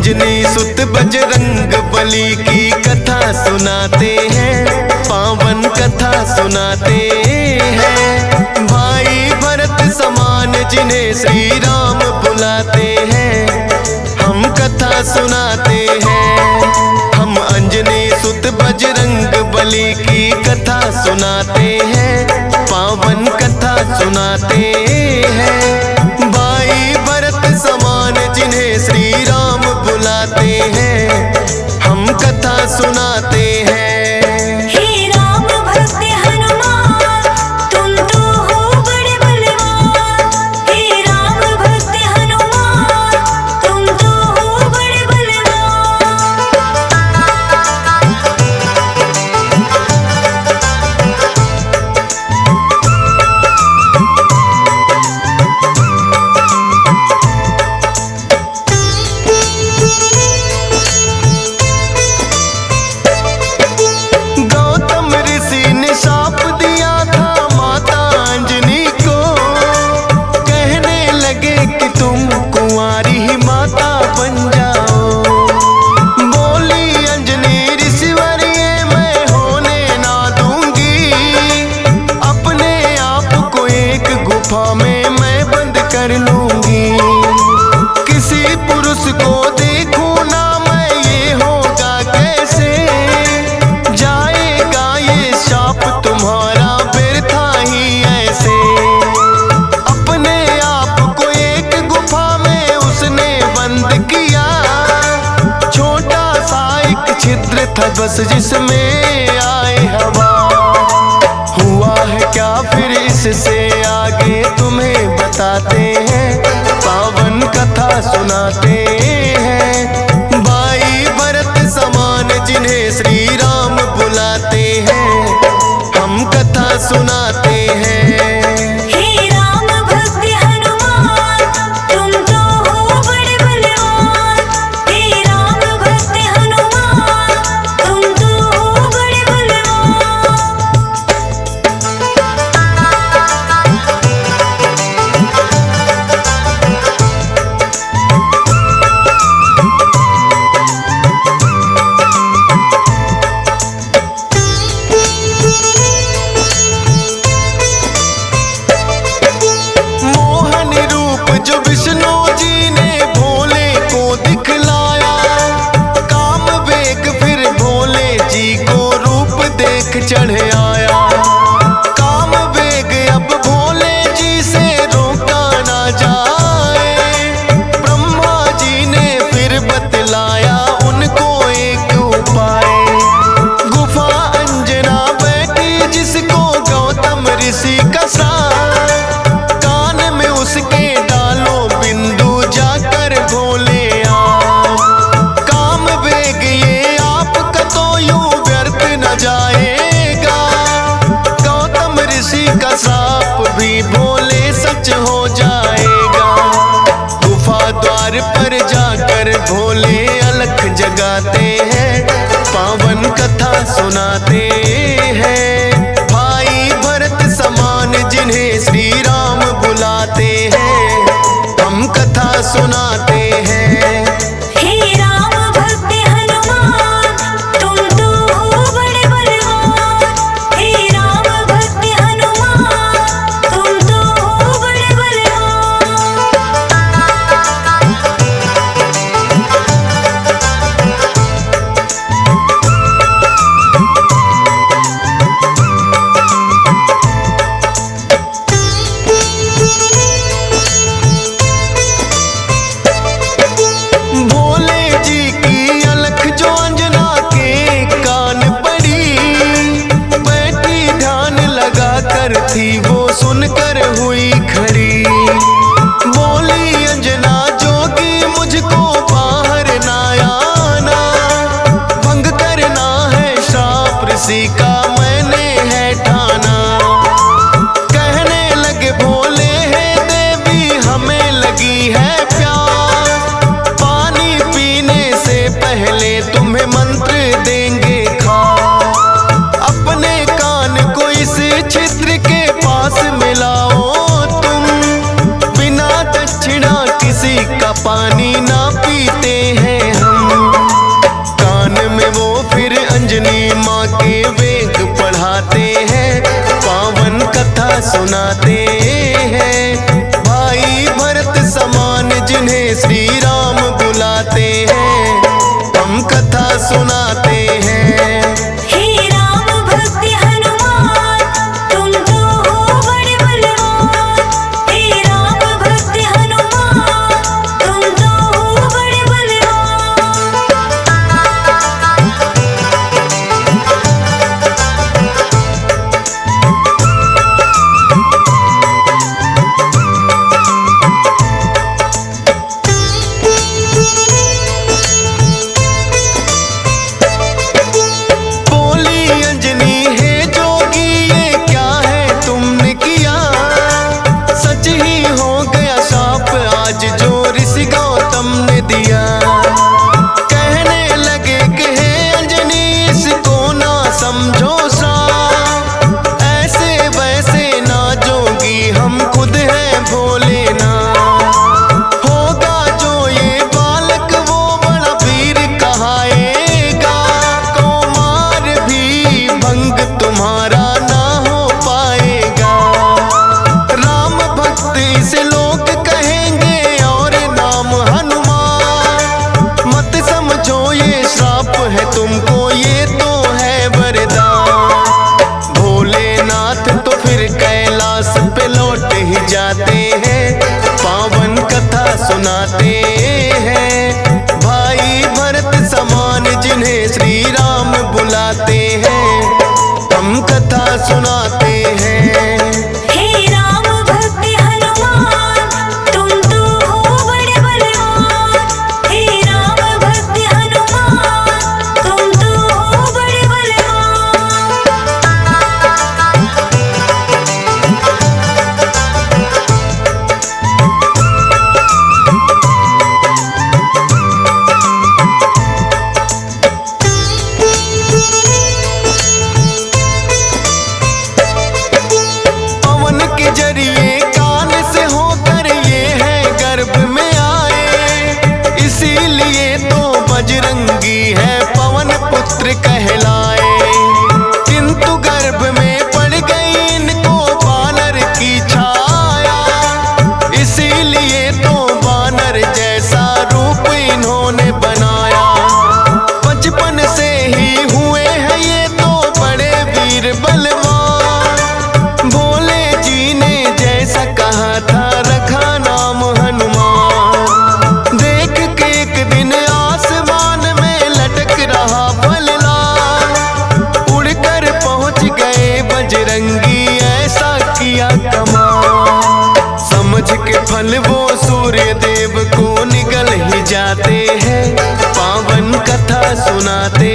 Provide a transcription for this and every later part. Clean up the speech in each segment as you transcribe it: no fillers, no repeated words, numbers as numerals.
अंजनी सुत बजरंग बली की कथा सुनाते हैं, पावन कथा सुनाते हैं। भाई भरत समान जिन्हें श्री राम बुलाते हैं, हम कथा सुनाते हैं। हम अंजनी सुत बजरंग बली की कथा सुनाते हैं, पावन कथा सुनाते हैं। भाई भरत समान जिन्हें श्री राम बुलाते हैं, हम कथा सुनाते हैं। बस जिसमें आए हवा, हुआ है क्या फिर इससे आगे तुम्हें बताते हैं, पावन कथा सुनाते हैं। भाई भरत समान जिन्हें श्री राम बुलाते हैं, हम कथा सुनाते हैं। चढ़ आया काम वेग, अब भोले जी से रोका ना जाए। ब्रह्मा जी ने फिर बतलाया उनको एक उपाय, गुफा अंजना बैठी जिसको गौतम ऋषि का साथ, कान में उसके डालो बिंदु जाकर भोले आओ। काम वेग ये आपका तो यूं व्यर्थ न जाए, का श्राप भी भोले सच हो जाएगा। गुफा द्वार पर जाकर भोले अलख जगाते हैं, पावन कथा सुनाते हैं। भाई भरत समान जिन्हें श्री राम बुलाते हैं, हम कथा सुनाते हैं। सुनाते हैं। भाई भरत समान जिन्हें श्री राम बुलाते हैं, हम कथा सुनाते हैं। हे राम भक्त हनुमान, तुम तो हो बड़े बलवान। हे राम भक्त हनुमान, तुम तो हो बड़े बलवान। बोली अंजनी है जोगी, ये क्या है तुमने किया? सच ही हो गया शाप आज जो ऋषि गौतम ने दिया। कहने लगे कि हे अंजनी इसको ना समझो श्राप, ऐसे वैसे ना जोगी हम खुद हैं भोले ना। होगा जो ये बालक वो बड़ा वीर कहाएगा, कौमार भी भंग तुम्हारा ना हो पाएगा। राम भक्त इसे लोग कहेंगे और नाम हनुमान, मत समझो ये श्राप है तुमको, ये तो है वरदान। भोलेनाथ तो फिर कैलाश पे लौट ही जाते हैं, पावन कथा सुनाते हैं। भाई भरत समान जिन्हें श्री राम बुलाते हैं, हम कथा सुनाते हैं। हे राम भक्त हनुमान, तुम तो हो बड़े बलवान। हे राम भक्त हनुमान, तुम तो हो बड़े बलवान। पवन के जरिए कान से होकर ये है गर्भ में आए, इसीलिए तो बजरंगी है पवन पुत्र कहलाए। किंतु गर्भ में पड़ गई इनको बानर की छाया, इसीलिए तो बानर जैसा रूप इन्होंने बनाया। बचपन से ही हुए हैं ये तो बड़े वीर बलवान, भोले जी ने जैसा कहा था रखा नाम हनुमान। देख के एक दिन आसमान में लटक रहा फलदार, उड़कर पहुंच गए बजरंगी ऐसा किया कमाल। समझ के फल वो सूर्य देव को निगल ही जाते हैं, पावन कथा सुनाते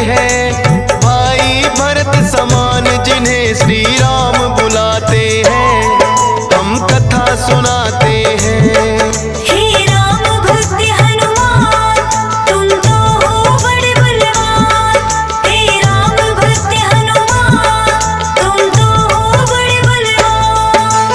हैं। भाई भरत समान जिन्हें श्री राम बुलाते हैं, हम कथा सुनाते हैं। हे राम भक्त हनुमान, तुम तो हो बड़े बलवान। हे राम भक्त हनुमान, तुम तो हो बड़े बलवान।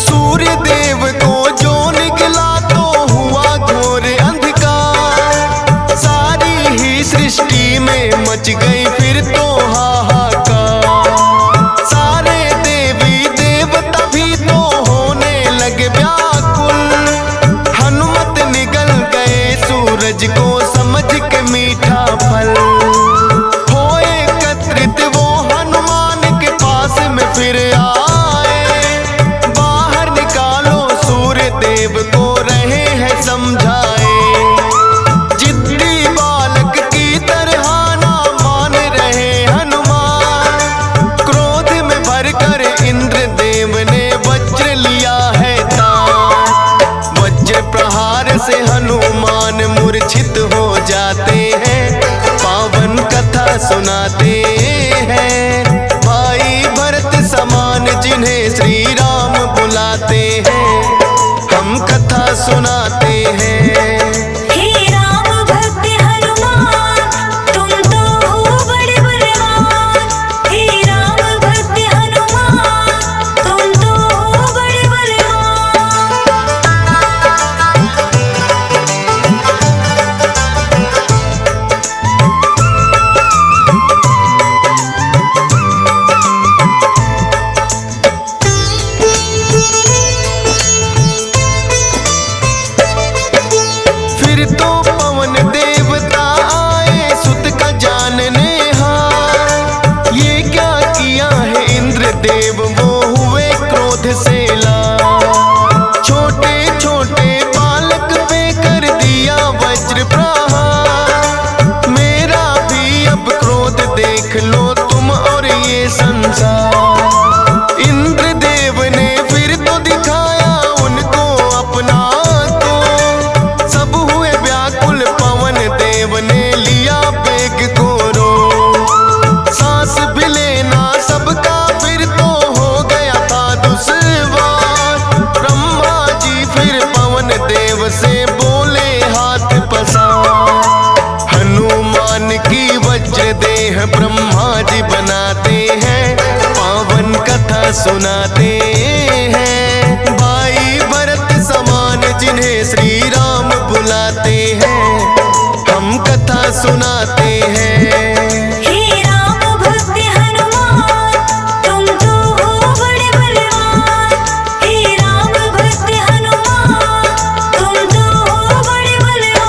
सूर्य देव को जो निकला तो हुआ घोर अंधकार, सारी ही सृष्टि में मच गई फिर तो हाहाकार। सारे देवी देवता भी तो होने लगे व्याकुल, हनुमत निगल गए सूरज को समझ के मीठा फल। हो एकत्रित वो हनुमान के पास में फिर आए, बाहर निकालो सूर्य देव को रहे हैं समझाए। जिद्दी बालक की तरह ना मान रहे हनुमान, क्रोध में भरकर इंद्र देव ने वज्र लिया है तान। वज्र प्रहार से हनुमान मूर्छित हो जाते हैं, पावन कथा सुनाते हैं। भाई भरत समान जिन्हें श्री राम बुलाते हैं, हम कथा सुनाते हैं। हे राम भक्त हनुमान, तुम तो हो बड़े बलवान। हे राम देव से बोले हाथ पसार। हनुमान की वज्र देह ब्रह्मा जी बनाते हैं, पावन कथा सुनाते हैं। भाई भरत समान जिन्हें श्री राम बुलाते हैं, हम कथा सुनाते हैं। हे राम भक्त हनुमान, तुम तो हो बड़े बलवान। हे राम भक्त हनुमान, तुम तो हो बड़े बलवान।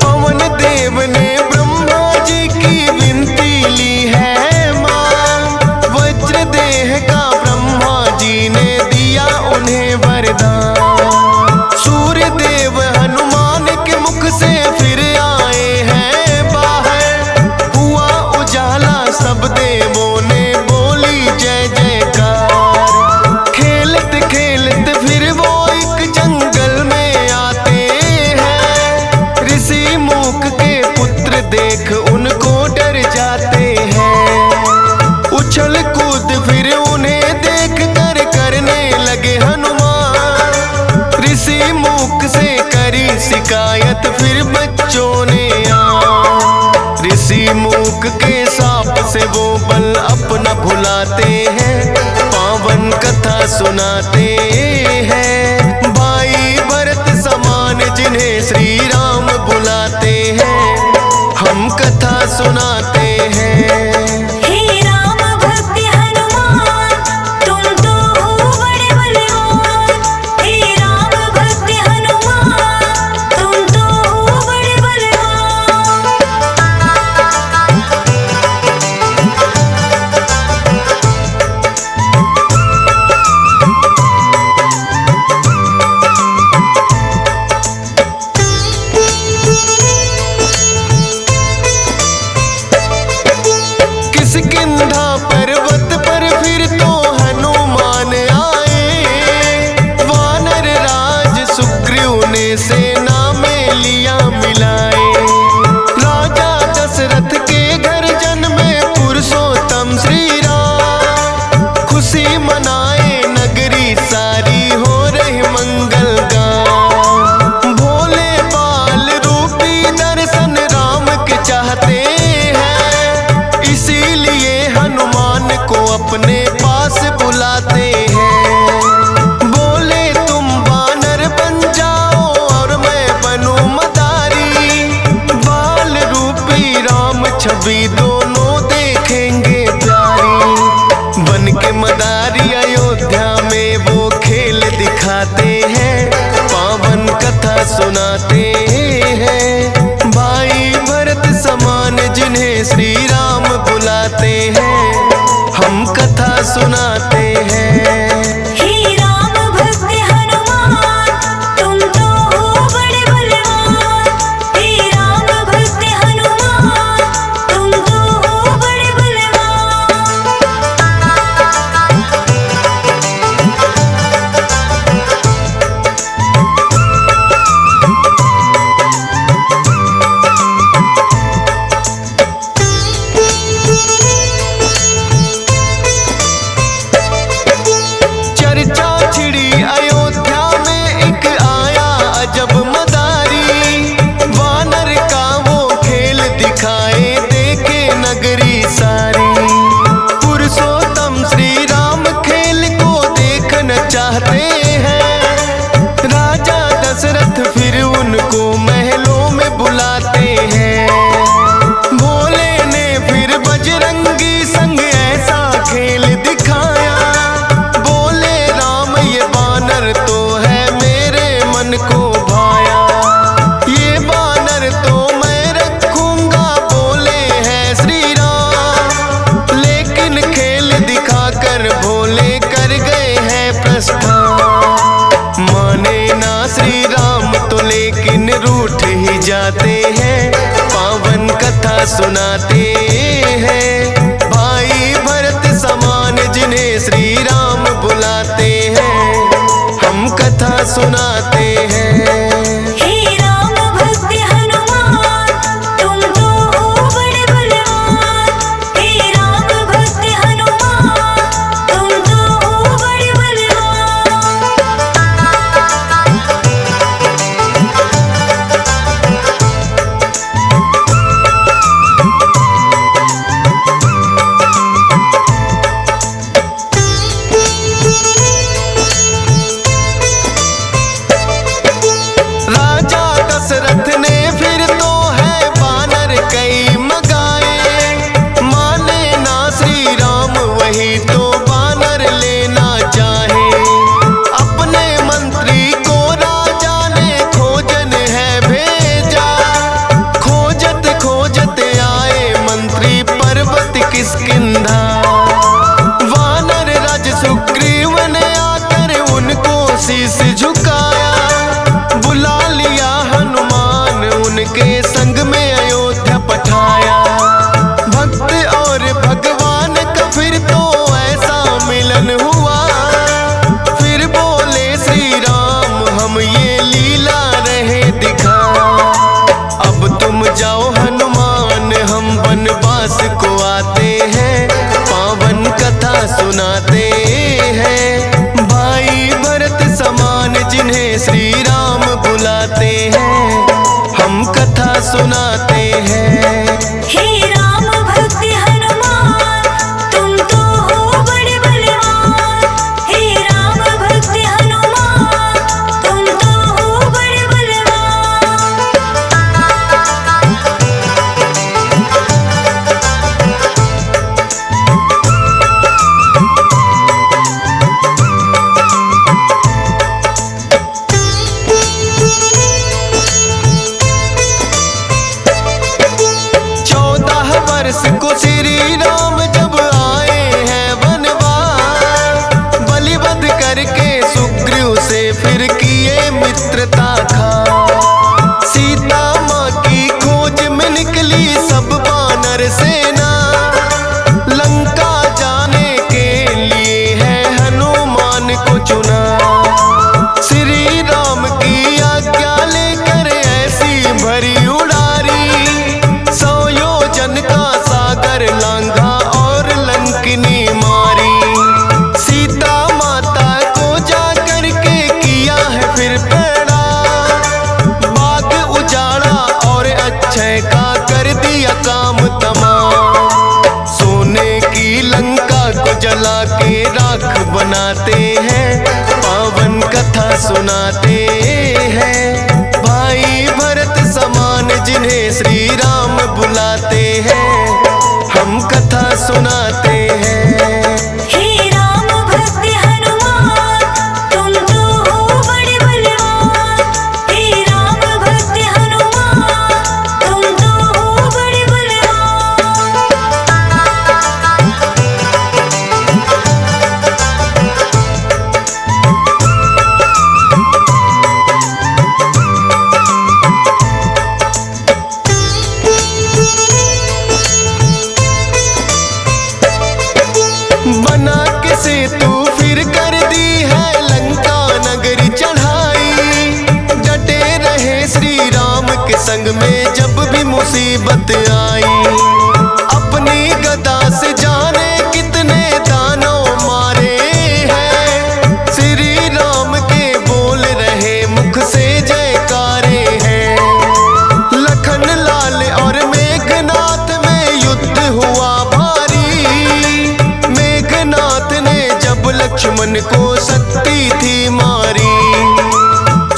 पवन देव ने ब्रह्मा जी की विनती ली है मां, वज्र देह का ब्रह्मा जी ने दिया उन्हें वरदान। सूर्य देव हनुमान के मुख से फिर आए हैं बाहर, हुआ उजाला सब देवों ने बोली जय जयकार। खेलत खेलत फिर वो एक जंगल में आते हैं, ऋषि मूक के पुत्र देख उनको डर जाते हैं। उछल कूद फिर उन्हें देख कर करने लगे हनुमान। ऋषि मूक से करी शिकायत फिर बच्चों ने ऋषि मूक के साप से वो बल अपना भुलाते हैं, पावन कथा सुनाते हैं। भाई भरत समान जिन्हें श्री राम बुलाते हैं, हम कथा सुनाते हैं। हे राम भक्त हनुमान, तुम तो हो बड़े बलवान। हे राम भक्त हनुमान, तुम तो हो बड़े बलवान। किष्किंधा पर्वत पर फिर तो हनुमान आए, वानर राज सुग्रीव ने सेना में लिया मिलाए। राजा दशरथ के घर जन्मे पुरुषोत्तम श्री राम, खुशी मनाए नगरी सारी हो रही मंगल गान। भोले बाल रूपी दर्शन राम के चाहते हैं, इसीलिए हनुमान को अपने पास बुलाते हैं। बोले तुम वानर बन जाओ और मैं बनूं मदारी, बाल रूपी राम छवि दोनों देखेंगे प्यारी। बन के मदारी अयोध्या में वो खेल दिखाते हैं, पावन कथा सुनाते हैं। भाई भरत समान जिन्हें श्री राम बुलाते हैं, हम कथा सुनाते हैं। हे राम भक्त हनुमान, तुम तो हो बड़े बलवान। हे राम भक्त हनुमान, तुम तो हो बड़े बलवान। चर्चा छिड़ी अयोध्या में एक आया अजब मदारी, वानर का वो खेल दिखाए देखे नगरी सारी। पुरुषोत्तम श्री राम खेल को देखना चाहते हैं, राजा दशरथ फिर उनको महलों में बुलाते हैं। भोले ने फिर बजरंगी संग ऐसा खेल दिखाया, बोले राम ये बानर तो है मेरे मन को भाया। ये बानर तो मैं रखूंगा बोले हैं श्री राम, लेकिन खेल दिखाकर भोले कर गए हैं प्रस्थान। माने ना श्री राम तो लेकिन रूठ ही जाते हैं, पावन कथा सुनाते हैं। भाई भरत समान जिन्हें श्री राम बुलाते हैं, सुनाते हैं। हे राम भक्त हनुमान तुम तो हो बड़े बलवान। हे राम भक्त हनुमान तुम तो हो बड़े बलवान। राजा दशरथ ने फिर तो है बानर कई मगाए, माने ना श्री राम वही तो बानर लेना चाहे। अपने मंत्री को राजा ने खोजन है भेजा, खोजत खोजत आए मंत्री पर्वत किष्किंधा। वानर राज सुग्रीव ने आकर उनको शीश झुकाया, बुला लिया हनुमान उनके संग में अयोध्या पठाया। भक्त और भगवान का फिर तो ऐसा मिलन हुआ, फिर बोले श्री राम हम ये लीला रहे दिखा। अब तुम जाओ हनुमान हम वनवास को आते हैं, पावन कथा सुनाते हैं। भाई भरत समान जिन्हें श्री राम बुलाते हैं, हम कथा सुनाते हैं। हे राम भक्त हनुमान तुम तो हो बड़े बलवान। हे राम भक्त हनुमान तुम तो हो बड़े बलवान। वर्ष को श्री राम जब आए हैं वनवास, बलिवध करके सुग्रीव से फिर किए मित्रता खा। सीता माँ की खोज में निकली सब वानर सेना, लंका जाने के लिए है हनुमान को चुना। श्री राम की आज्ञा लेकर ऐसी भरी उड़ारी, 100 योजन का सागर लांघा और लंकिनी मारी। सीता माता को जाकर के किया है फिर पैड़ा, बाग उजाड़ा और अक्षय का कर दिया काम तमाम। सोने की लंका को जला के राख बनाते हैं, पावन कथा सुनाते हैं। भाई भरत समान जिन्हें श्री राम बुलाते हैं, हम कथा सुनाते हैं। हे राम भक्त हनुमान तुम तो हो बड़े बलवान। हे राम भक्त हनुमान तुम तो हो बड़े बलवान। बना के सेतु फिर कर दी है लंका नगरी चढ़ाई। डटे रहे श्री राम के संग में जब भी मुसीबत आई। अपनी गदा से जाने कितने दानव मारे हैं, श्री राम के बोल रहे मुख से जयकारे हैं। लखन लाल और मेघनाथ में युद्ध हुआ भारी, मेघनाथ ने जब लक्ष्मण को शक्ति थी मारी।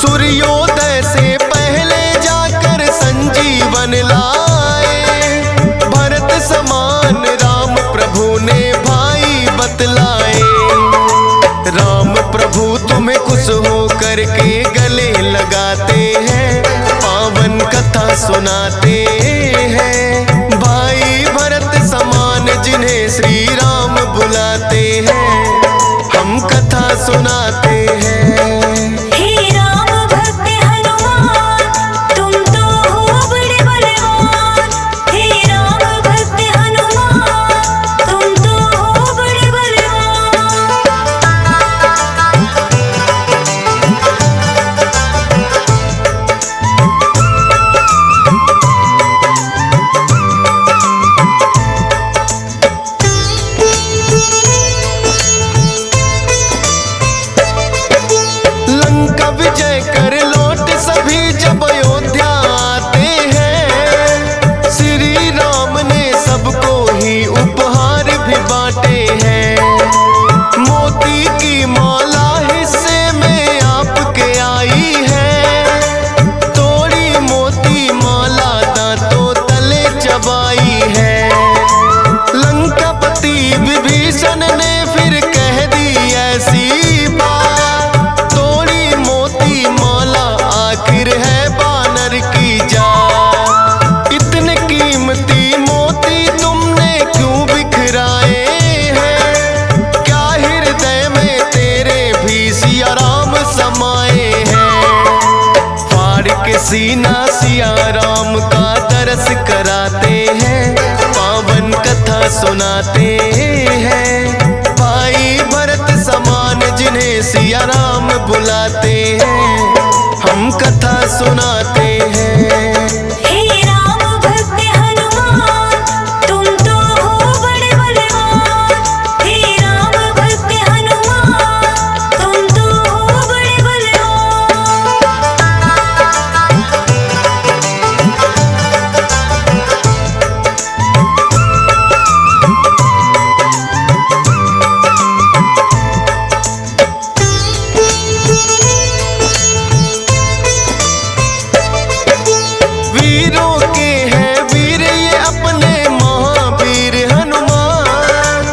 सूर्योदय से पहले जाकर संजीवन लाए, भरत समान राम प्रभु ने भाई बतलाए। राम प्रभु तुम्हें खुश हो करके गले लगाते हैं, पावन कथा सुनाते हैं। भाई भरत समान जिन्हें श्री राम बुलाते हैं, हम कथा सुनाते हैं। हे राम भक्त हनुमान तुम तो हो बड़े बलवान। हे राम भक्त हनुमान तुम तो हो बड़े बलवान। हसीना सिया राम का दरस कराते हैं, पावन कथा सुनाते हैं। भाई भरत समान जिन्हें सिया राम बुलाते हैं, हम कथा सुनाते हैं। हे राम भक्त हनुमान, तुम तो हो बड़े बलवान। हे राम भक्त हनुमान, तुम तो हो बड़े बलवान। वीरों के हैं वीर ये अपने महावीर हनुमान,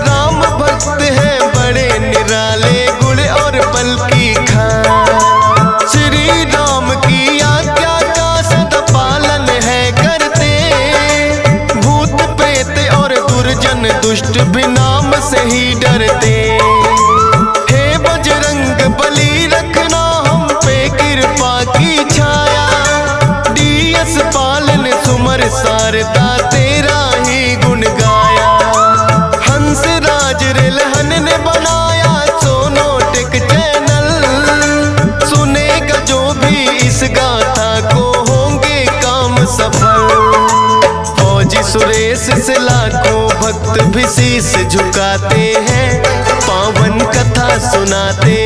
राम भक्त हैं बड़े निराले गुण और बल की खान। श्री राम की आज्ञा का सदा पालन है करते, भूत प्रेत और दुर्जन दुष्ट भी नाम से ही डरते। हे बजरंग बली रखना हम पे कृपा की छाया, डीएस पालन सुमर सारदा तेरा ही गुण गाया। हंस राज रिलहन ने बनाया सोनोटिक चैनल, सुनेगा जो भी इस गाथा को होंगे काम सफल। फौजी सुरेश से लाखों भक्त भी शीश झुकाते हैं, पावन कथा सुनाते